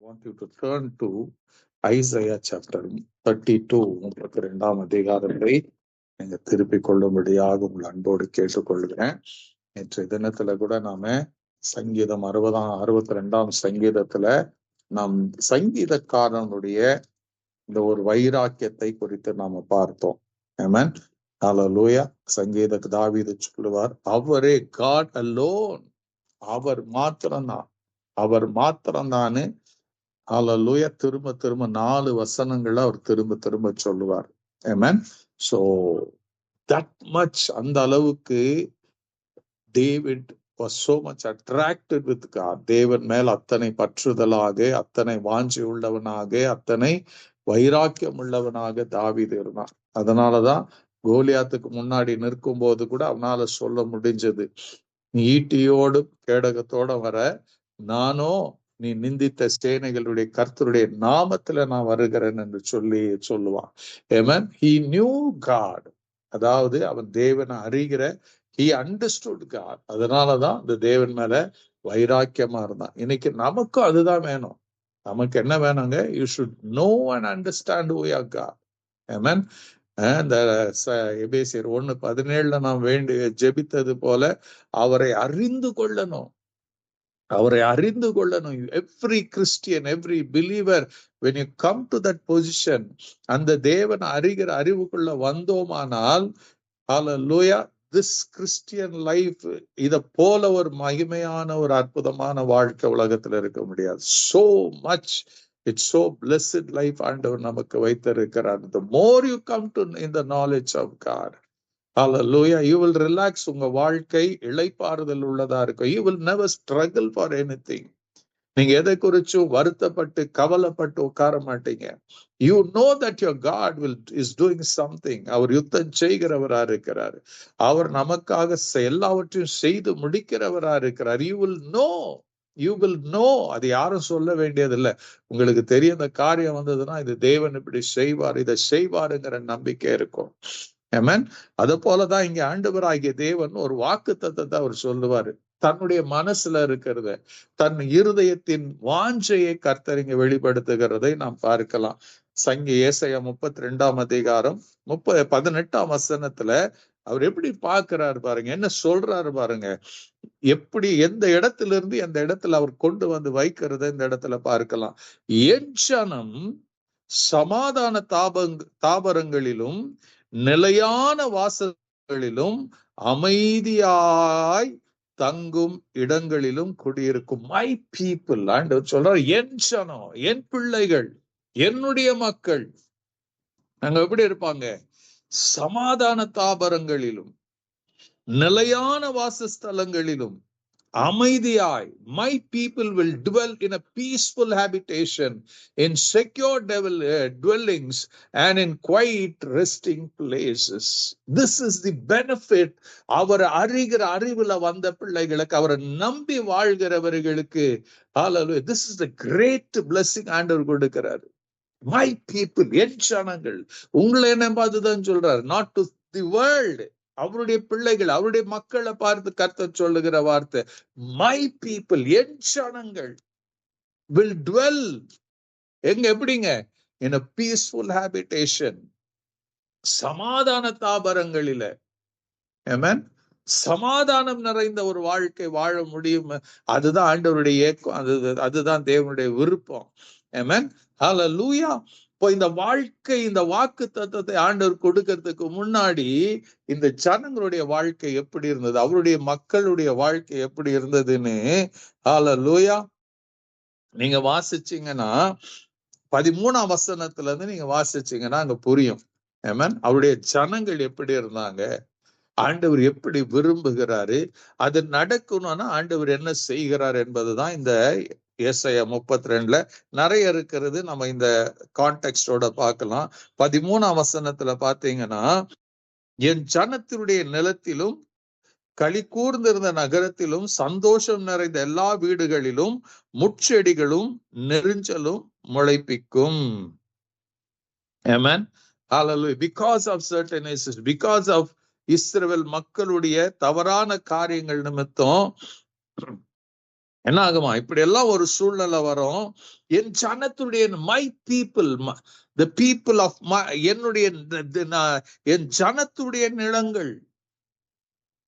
want you to turn to Isaiah chapter 32, 32ஆம் அதிகாரத்தை நீங்க திருப்பிக் கொள்ளும்படியாக உங்கள் அன்போடு கேட்டுக்கொள்கிறேன். நேற்றைய தினத்துல கூட நாம சங்கீதம் 62ஆம் சங்கீதத்துல நம் சங்கீதக்காரனுடைய இந்த ஒரு வைராக்கியத்தை குறித்து நாம பார்த்தோம். ஆமென். ஹல்லேலூயா. சங்கீத தாவீது சொல்லுவார், அவரே காட் அலோன், அவர் மாத்திரம்தானு. ஹல்லேலூயா. திரும்ப 4 வசனங்களை அவர் திரும்ப சொல்லுவார். ஆமென். சோ தட் மச், அந்த அளவுக்கு David was so much attracted with God. தேவன் மேல் அத்தனை பற்றுதலாக, அத்தனை வாஞ்சி உள்ளவனாக, அத்தனை வைராக்கியம் உள்ளவனாக தாவீது இருந்தான். அதனாலதான் கோலியாத்துக்கு முன்னாடி நிற்கும் போது கூட அவனால சொல்ல முடிஞ்சது, நீ ஈட்டியோடு கேடகத்தோட வர, நானோ நீ நிந்தித்த சேனைகளுடைய கர்த்தருடைய நாமத்துல நான் வருகிறேன் என்று சொல்லுவான். Amen. He knew God. அதாவது அவன் தேவனை அறிகிற, he understood God. அதனாலதான் இந்த தேவன் மேல வைராக்கியமா இருந்தான். இன்னைக்கு நமக்கும் அதுதான் வேணும். நமக்கு என்ன வேணுங்க? You should know and understand who you are God. Amen. இந்த எபேசியர் 1:17 நாம் ஜெபித்தது போல அவரை அறிந்து கொள்ளணும். Every Christian, every believer, when you come to that position, அந்த தேவன் அறிகிற அறிவுக்குள்ள வந்தோமானால், hallelujah, this Christian life, இத போல ஒரு மகிமையான ஒரு அற்புதமான வாழ்க்கை உலகத்துல இருக்க முடியாது. So much, it's so blessed life ஆண்டவர் நமக்கு வைத்திருக்கிறார். The more you come to in the knowledge of God, hallelujah, you will relax. உங்க வாழ்க்கை இளைப்பாறுதல் உள்ளதா இருக்கும். You will never struggle for anything. நீங்க எதை குறிச்சும் வருத்தப்பட்டு கவலைப்பட்டு உட்கார மாட்டீங்க. You know that your God is doing something. அவர் யுத்தம் செய்கிறவரா இருக்கிறார். அவர் நமக்காக எல்லாவற்றையும் செய்து முடிக்கிறவரா இருக்கிறார். You will know. அது யாரும் சொல்ல வேண்டியதில்லை. உங்களுக்கு தெரிய அந்த காரியம் வந்ததுன்னா, இது தேவன் இப்படி செய்வார், இதை செய்வாருங்கிற நம்பிக்கை இருக்கும். ஆமென். அது போலதான் இங்க ஆண்டவராகிய தேவன் ஒரு வாக்குத்தத்தத்தை அவர் சொல்லுவாரு. தன்னுடைய மனசுல இருக்கிறத, தன் இருதயத்தின் வாஞ்சையை கர்த்தர் இங்க வெளிப்படுத்துகிறதை நாம் பார்க்கலாம். ஏசாயா 32ஆம் அதிகாரம் 18ஆம் வசனத்துல அவர் எப்படி பார்க்கிறாரு பாருங்க, என்ன சொல்றாரு பாருங்க. எப்படி எந்த இடத்துல இருந்து எந்த இடத்துல அவர் கொண்டு வந்து வைக்கிறத இந்த இடத்துல பார்க்கலாம். என் ஜனம் சமாதான தாபரங்களிலும் நிலையான வாசல்களிலும் அமைதியாய் தங்கும் இடங்களிலும் குடியிருக்கும். மை பீப்புள், ஆண்டவர் சொல்றார், என் ஜனம், என் பிள்ளைகள், என்னுடைய மக்கள் அங்க எப்படி இருப்பாங்க? சமாதான தாபரங்களிலும் நிலையான வாசஸ்தலங்களிலும் அமைதியாய். My people will dwell in a peaceful habitation, in secure dwellings and in quiet resting places. This is the benefit. அவர் அறிகிற அறிவுல வந்த பிள்ளைகளுக்கு, அவரை நம்பி வாழ்கிறவர்களுக்கு, hallelujah, this is the great blessing ஆண்டவர் கொடுக்கிறார். My people, என் ஜனங்கள், உங்களை என்ன பார்த்துதான் சொல்றாரு, not to the world. அவருடைய பிள்ளைகள், அவருடைய மக்களை பார்த்து கர்த்தர் சொல்லுகிற வார்த்தை, மை பீப்புள், என் ஜனங்கள் will dwell. எங்க எப்படிங்க? in a peaceful habitation, சமாதான தாபரங்களில. ஆமென். சமாதானம் நிறைந்த ஒரு வாழ்க்கை வாழ முடியும். அதுதான் ஆண்டவருடைய ஏக்கம், அதுதான் தேவனுடைய விருப்பம். ஆமென். ஹல்லேலூயா. இப்போ இந்த வாழ்க்கை, இந்த வாக்கு தத்தத்தை ஆண்டவர் கொடுக்கிறதுக்கு முன்னாடி இந்த ஜனங்களுடைய வாழ்க்கை எப்படி இருந்தது, அவருடைய மக்களுடைய வாழ்க்கை எப்படி இருந்ததுன்னு ஹல்லேலூயா நீங்க வாசிச்சீங்கன்னா, 13ஆம் வசனத்துல இருந்து நீங்க வாசிச்சீங்கன்னா அங்க புரியும். ஆமென். அவருடைய ஜனங்கள் எப்படி இருந்தாங்க, ஆண்டவர் எப்படி விரும்புகிறாரு, அது நடக்கணும்னா ஆண்டவர் என்ன செய்கிறார் என்பதுதான் இந்த ஏசாயா 32ல நிறைய இருக்கிறது. நம்ம இந்த கான்டெக்ஸ்டோட பார்க்கலாம். 13ஆம் வசனத்துல பாத்தீங்கன்னா, என் ஜனத்தினுடைய நிலத்திலும் களி கூர்ந்திருந்த நகரத்திலும் சந்தோஷம் நிறைந்த எல்லா வீடுகளிலும் முட்செடிகளும் நெரிஞ்சலும் முளைப்பிக்கும். Amen. Hallelujah. Because of certain issues, because of இஸ்ரவேல் மக்களுடைய தவறான காரியங்கள் நிமித்தம் என்ன ஆகுமா? இப்படி எல்லாம் ஒரு சூழ்நிலை வரும். என் ஜனத்துடைய my people, the people of என்னுடைய என் ஜனத்துடைய நிலங்கள்,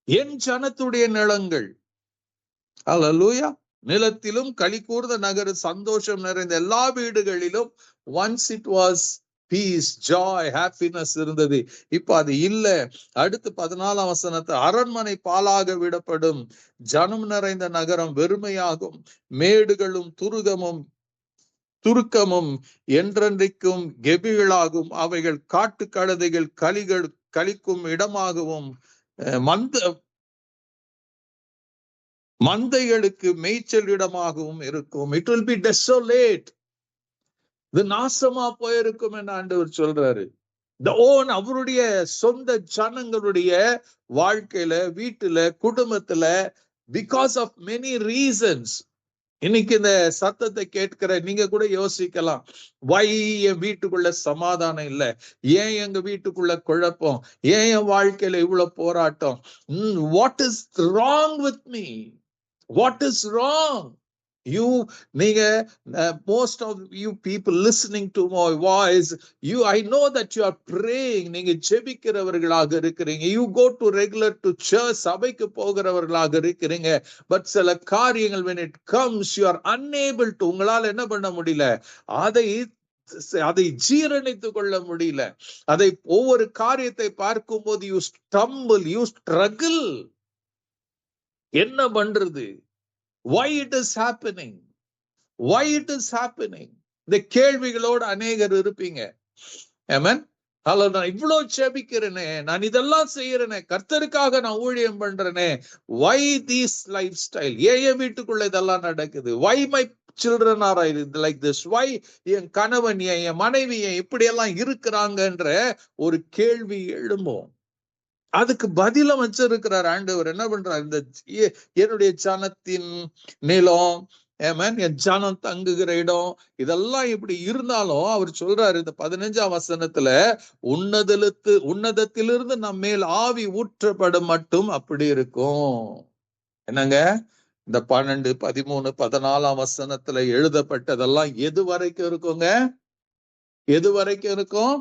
என் ஜனத்துடைய நிலங்கள். அல்லேலூயா. நிலத்திலும் களி கூர்ந்த நகர சந்தோஷம் நிறைந்த எல்லா வீடுகளிலும் once it was peace, joy, happiness இருந்தது. இப்ப அது இல்ல. அடுத்து 14ஆம் வசனத்தை, அரண்மனை பாலாக விடப்படும், ஜனம் நிறைந்த நகரம் வெறுமையாகும், மேடுகளும் துருக்கமும் என்றென்றைக்கும் கெபிகளாகும், அவைகள் காட்டு கழுதைகள் கலிக்கும் இடமாகவும் மந்தைகளுக்கு மேய்ச்சல் இடமாகவும் இருக்கும். It will be desolate. இது நாசமா போயிருக்கும் என்று ஆண்டவர் சொல்றாரு. அவருடைய சொந்த ஜனங்களுடைய வாழ்க்கையில, வீட்டுல, குடும்பத்துல, பிகாஸ் ஆஃப் மெனி ரீசன்ஸ். இன்னைக்கு இந்த சத்தத்தை கேட்கிற நீங்க கூட யோசிக்கலாம், வை என் வீட்டுக்குள்ள சமாதானம் இல்லை, ஏன் எங்க வீட்டுக்குள்ள குழப்பம், ஏன் என் வாழ்க்கையில இவ்வளவு போராட்டம், what is wrong with me, what is wrong? most of you people listening to my voice, I know that you are praying. நீங்க ஜெபிக்கிறவர்களாக இருக்கிறீங்க. You go to regular to church, சபைக்கு போகிறவர்களாக இருக்கிறீங்க. பட் சில காரியங்கள் when it comes, you are unable to, உங்களால் என்ன பண்ண முடியல, அதை ஜீரணித்துக் கொள்ள முடியல. அதை ஒவ்வொரு காரியத்தை பார்க்கும் போது you stumble, you struggle. என்ன பண்றது? Why it is happening? Why it is happening? இந்த கேள்விகளோடு அநேகர் இருப்பீங்க. ஆமென். நான் இவ்வளவு ஜெபிக்கிறேனே, நான் இதெல்லாம் செய்யறேனே, கர்த்தருக்காக நான் ஊழியம் பண்றேனே, why this lifestyle? ஏன் வீட்டுக்குள்ள இதெல்லாம் நடக்குது? Why my children are like this? Why என் கணவன், என் மனைவி இப்படி எல்லாம் இருக்கிறாங்கன்ற ஒரு கேள்வி எழும்பும். அதுக்கு பதில வச்சிருக்கிறார் ஆண்டவர். என்ன பண்றார்? இந்த என்னுடைய ஜனத்தின் நிலம், என் ஜனம் தங்குகிற இடம், இதெல்லாம் இப்படி இருந்தாலும் அவர் சொல்றாரு இந்த 15ஆம் வசனத்துல, உன்னதத்திலிருந்து நம்ம மேல் ஆவி ஊற்றப்படும் மட்டும் அப்படி இருக்கும். என்னங்க? இந்த 12, 13, 14ஆம் வசனத்துல எழுதப்பட்டதெல்லாம் எது வரைக்கும் இருக்குங்க? எது வரைக்கும் இருக்கும்?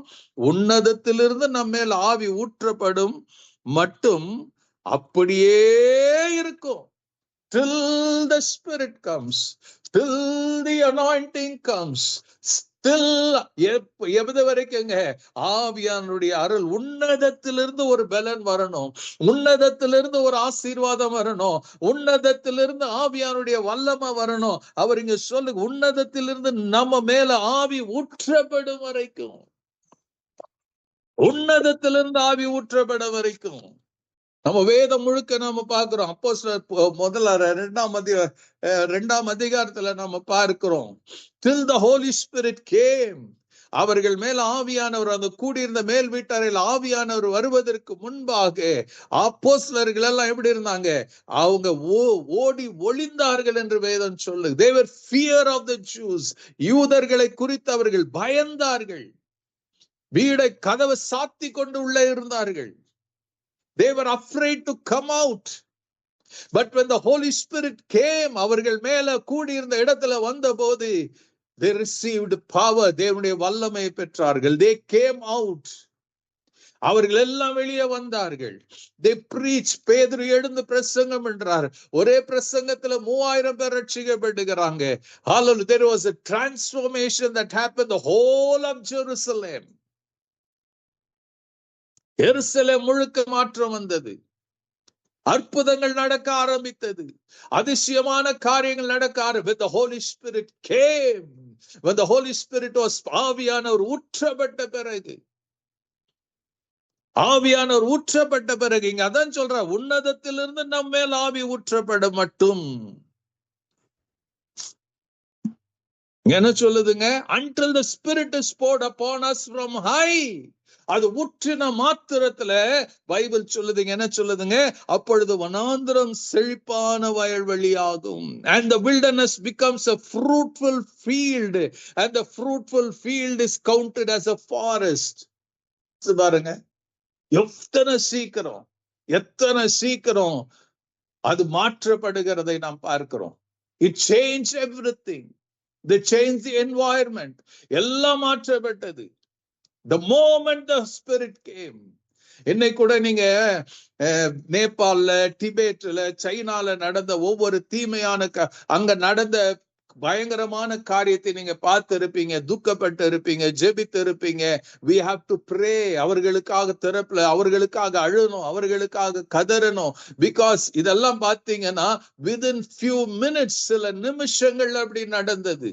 உன்னதத்திலிருந்து நம்ம மேல் ஆவி ஊற்றப்படும் மட்டும் அப்படியே இருக்கும். Till the Spirit comes, till the anointing comes, still எது வரைக்குங்க? ஆவியானுடைய அருள், உன்னதத்திலிருந்து ஒரு பலன் வரணும், உன்னதத்திலிருந்து ஒரு ஆசீர்வாதம் வரணும், உன்னதத்திலிருந்து ஆவியானுடைய வல்லமை வரணும். அவர் இங்க சொல்லுங்க, உன்னதத்திலிருந்து நம்ம மேல ஆவி ஊற்றப்படும் வரைக்கும், உன்னதத்திலிருந்து ஆவி ஊற்றப்பட வரைக்கும். நம்ம வேதம் முழுக்க நாம பார்க்கிறோம். அப்போஸ்தலர் முதல்ல 2ஆம் அதிகாரத்துல நம்ம பார்க்கிறோம், till the Holy Spirit came. அவர்கள் மேல் ஆவியானவர், அந்த கூடியிருந்த மேல் வீட்டாரில் ஆவியானவர் வருவதற்கு முன்பாக அப்போஸ்தலர்கள் எல்லாம் எப்படி இருந்தாங்க? அவங்க ஓடி ஒளிந்தார்கள் என்று வேதம் சொல்லுது. They were fear of the Jews. யூதர்களை குறித்து அவர்கள் பயந்தார்கள். வீடை கதவை சாத்தி கொண்டு உள்ளே இருந்தார்கள். They were afraid to come out. But when the Holy Spirit came, அவர்கள் மேல கூடியிருந்த இடத்துல வந்த போது, they received power. தேவனுடைய வல்லமை பெற்றார்கள். They came out. அவர்கள் எல்லாம் வெளியே வந்தார்கள். They preached. பேதுரு எழுந்து பிரசங்கம் என்றார். ஒரே பிரசங்கத்துல 3000 பேர் ரட்சிக்கப்படுகிறாங்க. Hallelujah. There was a transformation that happened the whole of Jerusalem. எருசலேம் முழுக்க மாற்றம் வந்தது. அற்புதங்கள் நடக்க ஆரம்பித்தது. அதிசயமான காரியங்கள் நடக்க ஆரம்பித்தது. When the Holy Spirit came, when the Holy Spirit was, ஆவியானவர் ஊற்றப்பட்ட பிறகு, ஆவியானவர் ஊற்றப்பட்ட பிறகு, இங்க அதான் சொல்ற, உன்னதத்திலிருந்து நம்ம மேல் ஆவி ஊற்றப்பட மட்டும். என்ன சொல்லுதுங்க? Until the Spirit is poured upon us from high. அது ஊற்றின மாத்திரத்துல பைபிள் சொல்லுதுங்க, என்ன சொல்லுதுங்க? அப்பொழுது வனாந்திரம் செழிப்பான வயல்வெளியாகும். And the wilderness becomes a fruitful field, and the fruitful field is counted as a forest. பாருங்க, எத்தனை சீக்கிரம் அது மாற்றப்படுகிறதை நாம் பார்க்கிறோம். It changed everything. They changed the environment. எல்லாம் மாற்றப்பட்டது. The moment the Spirit came. இன்னைக்கு கூட நீங்க நேபாள்ல, டிபேட்ல, சைனால நடந்த ஒவ்வொரு தீமையான அங்க நடந்த பயங்கரமான காரியத்தை நீங்க பார்த்து இருப்பீங்க, துக்கப்பட்டு இருப்பீங்க, ஜெபித்து இருப்பீங்க. we have to pray. அவர்களுக்காக திறப்புல, அவர்களுக்காக அழணும், அவர்களுக்காக கதறணும். பிகாஸ் இதெல்லாம் பார்த்தீங்கன்னா within few minutes, சில நிமிஷங்கள் அப்படி நடந்தது.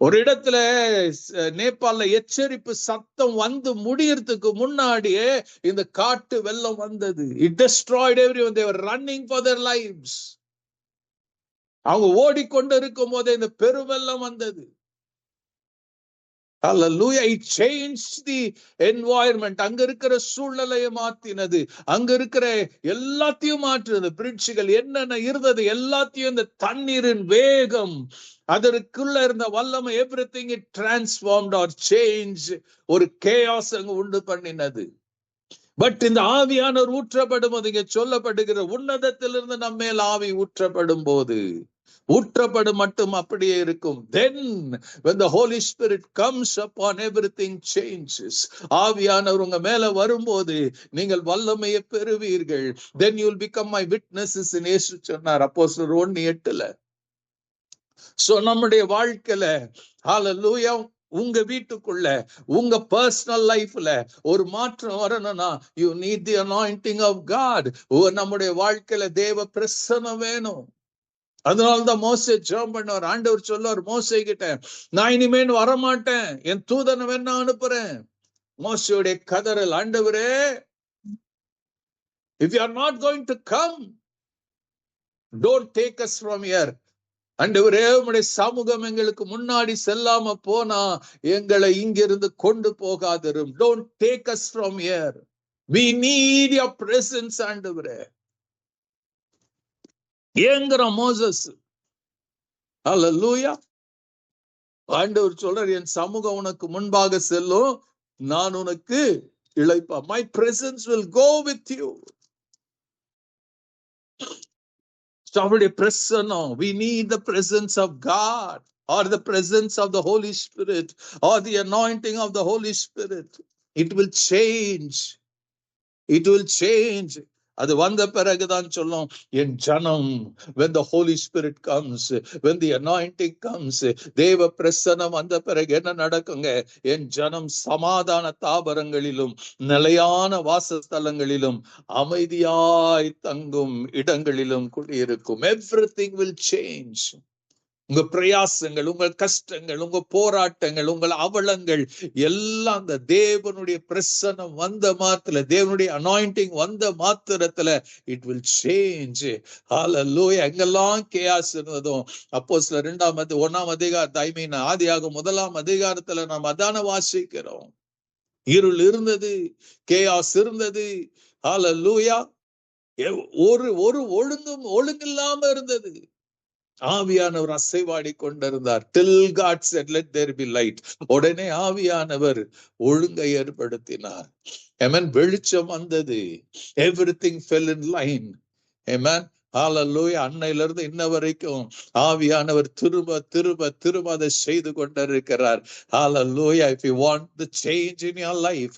ஒரு இடத்துல நேபாள்ல எச்சரிப்பு சத்தம் வந்து முடியறதுக்கு முன்னாடியே இந்த காட்டு வெள்ளம் வந்தது. It destroyed everyone. They were running for their lives. அவங்க ஓடிக்கொண்டு இருக்கும் போதே இந்த பெருவெள்ளம் வந்தது. Hallelujah. It changed the environment. அங்க இருக்கிற சூழ்நிலையை மாத்தினது, அங்க இருக்கிற எல்லாத்தையும் மாற்றுது. பிரிட்ஜுகள் என்னென்ன இருந்தது எல்லாத்தையும் இந்த தண்ணீரின் வேகம், அதற்குள்ள இருந்த வல்லமை, everything it transformed or changed. ஒரு chaos அங்க உண்டு பண்ணினது. பட் இந்த ஆவியானவர் ஊற்றப்படும் போது, இங்க சொல்லப்படுகிற உன்னதத்திலிருந்து நம்ம மேல் ஆவி ஊற்றப்படும் போது, ஊற்றப்படும் மட்டும் அப்படியே இருக்கும். Then when the Holy Spirit comes upon, everything changes. ஆவியானவர் உங்க மேல வரும்போது நீங்கள் வல்லமையை பெறுவீர்கள். Then you will become my witnesses in இயேசு சொன்னார் அப்போஸ்தலர் 1:8. சோ நம்முடைய வாழ்க்கையில ஹalleluya, உங்க வீட்டுக்குள்ள, உங்க பர்சனல் லைஃப்ல ஒரு மாற்றம் வரணும்னா you need the anointing of God. நம்முடைய வாழ்க்கையில தேவ பிரசன்னம் வேணும். அதனால்தான் மோசே ஜெபம் பண்ணார். ஆண்டவர் சொல்லுவார் மோசே கிட்ட, நான் இனிமேல் வரமாட்டேன், என் தூதனை வேணா அனுப்புறேன். மோசேயுடைய கதறல், ஆண்டவரே, if you are not going to come, don't take us from here. ஆண்டவரே, உம்முடைய சமூகம் எங்களுக்கு முன்னாடி செல்லாம போனா எங்களை இங்கிருந்து கொண்டு போகாதிரும். Don't take us from here. We need your presence. ஆண்டவரே, ஏங்குற மோசஸ். ஹல்லேலூயா. ஆண்டவர் சொல்றார், என் சமூகம் உனக்கு முன்பாக செல்லும், நான் உனக்கு இளைப்பா. My presence will go with you. அவருடைய பிரசன்னம், we need the presence of God, or the presence of the Holy Spirit, or the anointing of the Holy Spirit. It will change. It will change. அது வந்த பிறகுதான் சொல்லும், என் ஜனம், when the Holy Spirit comes, when the anointing comes, தேவ பிரசன்னம் வந்த பிறகு என்ன நடக்குங்க? என் ஜனம் சமாதான தாபரங்களிலும் நிலையான வாசஸ்தலங்களிலும் அமைதியாய் தங்கும் இடங்களிலும் குடியிருக்கும். Everything will change. உங்க பிரயாசங்கள், உங்கள் கஷ்டங்கள், உங்க போராட்டங்கள், உங்கள் அவலங்கள் எல்லாம் அந்த தேவனுடைய பிரசன்னம் வந்த மாத்திரத்துல, தேவனுடைய அனாயிண்டிங் வந்த மாத்திரத்துல it will change. ஹல்லேலூயா. எங்கெல்லாம் கேயாஸ் இருந்ததும் அப்போஸ்தலர் 1ஆம் அதிகாரம், ஆதியாகமம் 1ஆம் அதிகாரத்துல நாம் அதான வாசிக்கிறோம். இருள் இருந்தது, கேயாஸ் இருந்தது. ஹல்லேலூயா. ஒரு ஒழுங்கில்லாம இருந்தது. ஆவியானவர் அசைவாடி கொண்டிருந்தார். till God said let there be light. உடனே ஆவியானவர் ஒழுங்கை ஏற்படுத்தினார். Amen. வெளிச்சம் வந்தது. Everything fell in line. Amen. ஹல்லேலூயா. அன்னையிலிருந்து இன்ன வரைக்கும் ஆவியானவர் திரும்ப திரும்ப திரும்ப அதை செய்து கொண்டிருக்கிறார். ஹல்லேலூயா. If you want the change in your life,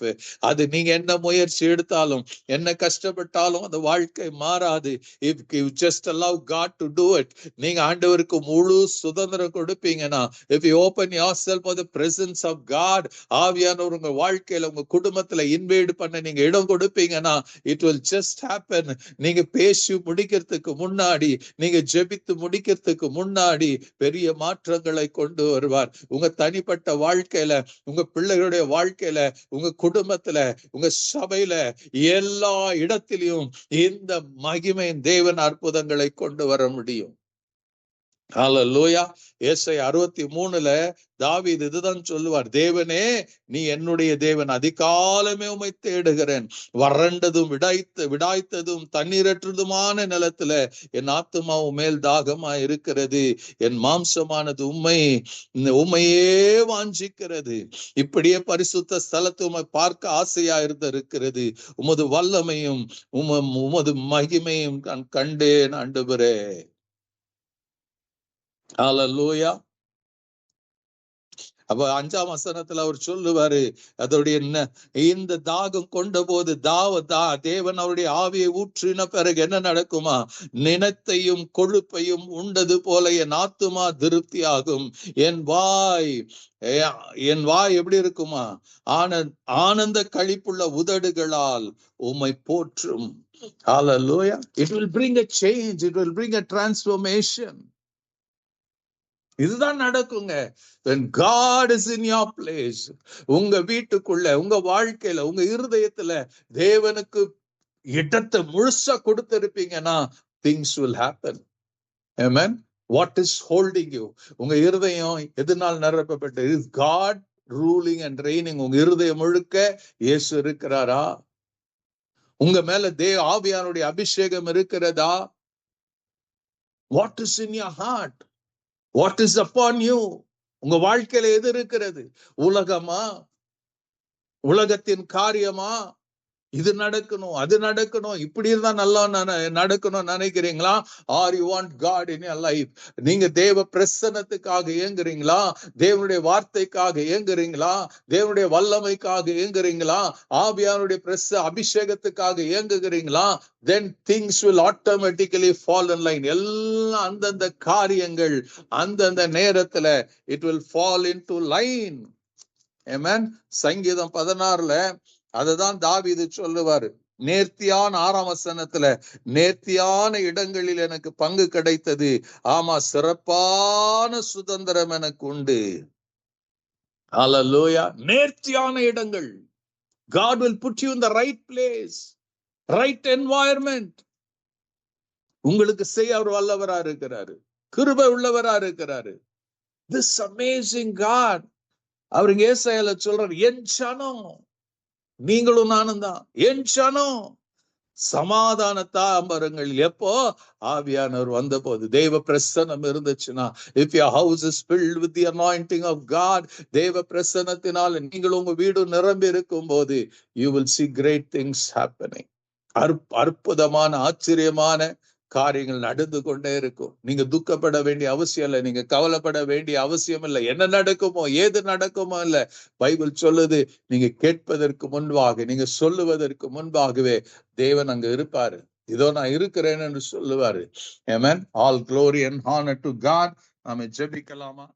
அது நீங்க என்ன முயற்சி எடுத்தாலும், என்ன கஷ்டப்பட்டாலும் அந்த வாழ்க்கை மாறாது. If you just allow God to do it, நீங்க ஆண்டவருக்கு முழு சுதந்திரம் கொடுப்பீங்கன்னா, if you open yourself for the presence of God, ஆவியானவர் உங்க வாழ்க்கையில, உங்க குடும்பத்துல இன்வைட் பண்ண நீங்க இடம் கொடுப்பீங்கன்னா, it will just happen. நீங்க பேசி முடிக்கிறதுக்கு முன்னாடி, நீங்க ஜெபித்து முடிக்கிறதுக்கு முன்னாடி பெரிய மாற்றங்களை கொண்டு வருவார். உங்க தனிப்பட்ட வாழ்க்கையில, உங்க பிள்ளைகளுடைய வாழ்க்கையில, உங்க குடும்பத்துல, உங்க சபையில, எல்லா இடத்திலையும் இந்த மகிமையின் தேவன் அற்புதங்களை கொண்டு வர முடியும். ஹல்லேலூயா. ஏசாயா 63 தாவீது இதுதான் சொல்லுவார், தேவனே நீ என்னுடைய தேவன், அதிகாலமே உம்மை தேடுகிறேன். வறண்டதும் விடாய்த்ததும் தண்ணீரற்றதுமான நிலத்துல என் ஆத்துமாவு மேல் தாகமா இருக்கிறது, என் மாம்சமானது உம்மையே வாஞ்சிக்கிறது. இப்படியே பரிசுத்த ஸ்தலத்தை உம்மை பார்க்க ஆசையா இருக்கிறது. உமது வல்லமையும் உமது மகிமையும் நான் கண்டேன் ஆண்டவரே. ஹல்லேலூயா. அப்ப 5ஆம் வசனத்துல அவர் சொல்லுவாரு, அதோடைய இந்த தாகம் கொண்ட போது தேவன் அவருடைய ஆவியை ஊற்றின பிறகு என்ன நடக்குமா? நினத்தையும் கொழுப்பையும் உண்டது போல என் ஆத்துமா திருப்தி ஆகும். என் வாய் எப்படி இருக்குமா? ஆனந்த களிப்புள்ள உதடுகளால் உம்மை போற்றும். Hallelujah. It will bring a change. It will bring a transformation. இதுதான் நடக்குங்க. When God is in your place, உங்க வீட்டுக்குள்ள, உங்க வாழ்க்கையில, உங்க இருதயத்துல தேவனுக்கு இடத்தை முழுசா கொடுத்திருப்பீங்கன்னா things will happen. Amen. What is holding you? உங்க இருதயம் எதனால் நிரப்பப்பட்டு? Is God ruling and reigning? உங்க இருதயம் முழுக்க இயேசு இருக்கிறாரா? உங்க மேல ஆவியானுடைய அபிஷேகம் இருக்கிறதா? What is in your heart? What is upon you? உங்க வாழ்க்கையில எது இருக்கிறது? உலகமா? உலகத்தின் காரியமா? இது நடக்கணும், அது நடக்கணும், இப்படி இருந்தா நல்லா நடக்கணும் நினைக்கிறீங்களா? Are you want God in your life? நீங்க தேவ பிரசன்னத்துக்காக ஏங்குறீங்களா? தேவனுடைய வார்த்தைக்காக ஏங்குறீங்களா? தேவனுடைய வல்லமைக்காக ஏங்குறீங்களா? ஆவியானுடைய அபிஷேகத்துக்காக ஏங்குகிறீங்களா? then things will automatically fall in line. எல்லாம் அந்தந்த காரியங்கள் அந்தந்த நேரத்துல it will fall into line. Amen. சங்கீதம் 16ல அததான் தாவீது சொல்லுவாரு. நேர்த்தியான 6ஆம் வசனத்துல, நேர்த்தியான இடங்களில் எனக்கு பங்கு கிடைத்தது. ஆமா, சிறப்பான சுதந்திரம் எனக்கு உண்டு. ஹல்லேலூயா. நேர்த்தியான இடங்கள். God will put you in the right place, right environment. உங்களுக்கு செய்ய அவர் வல்லவரா இருக்கிறாரு, கிருபை உள்ளவரா இருக்கிறாரு. This amazing God. அவருங்க ஏசாயால சொல்றாரு, என் சனம், நீங்களும் நானும் தான், என் சனம் சமாதானத்தா அமருங்கள். எப்போ? ஆவியானவர் வந்த போது, தேவ பிரசன்னம் இருந்துச்சுன்னா. if your house is filled with the anointing of God, தேவ பிரசன்னத்தினால நீங்களும் உங்க வீடு நிரம்பி இருக்கும் போது, you will see great things happening. அற்புதமான ஆச்சரியமான காரியங்கள் நடந்து கொண்டே இருக்கும். நீங்க துக்கப்பட வேண்டிய அவசியம் இல்லை, நீங்க கவலைப்பட வேண்டிய அவசியம் இல்லை. என்ன நடக்குமோ, ஏது நடக்குமோ இல்ல. பைபிள் சொல்லுது, நீங்க கேட்பதற்கு முன்பாக, நீங்க சொல்லுவதற்கு முன்பாகவே தேவன் அங்க இருப்பாரு. இதோ நான் இருக்கிறேன் என்று சொல்லுவாரு. Amen. All glory and honor to God. நாம ஜெபிக்கலாமா?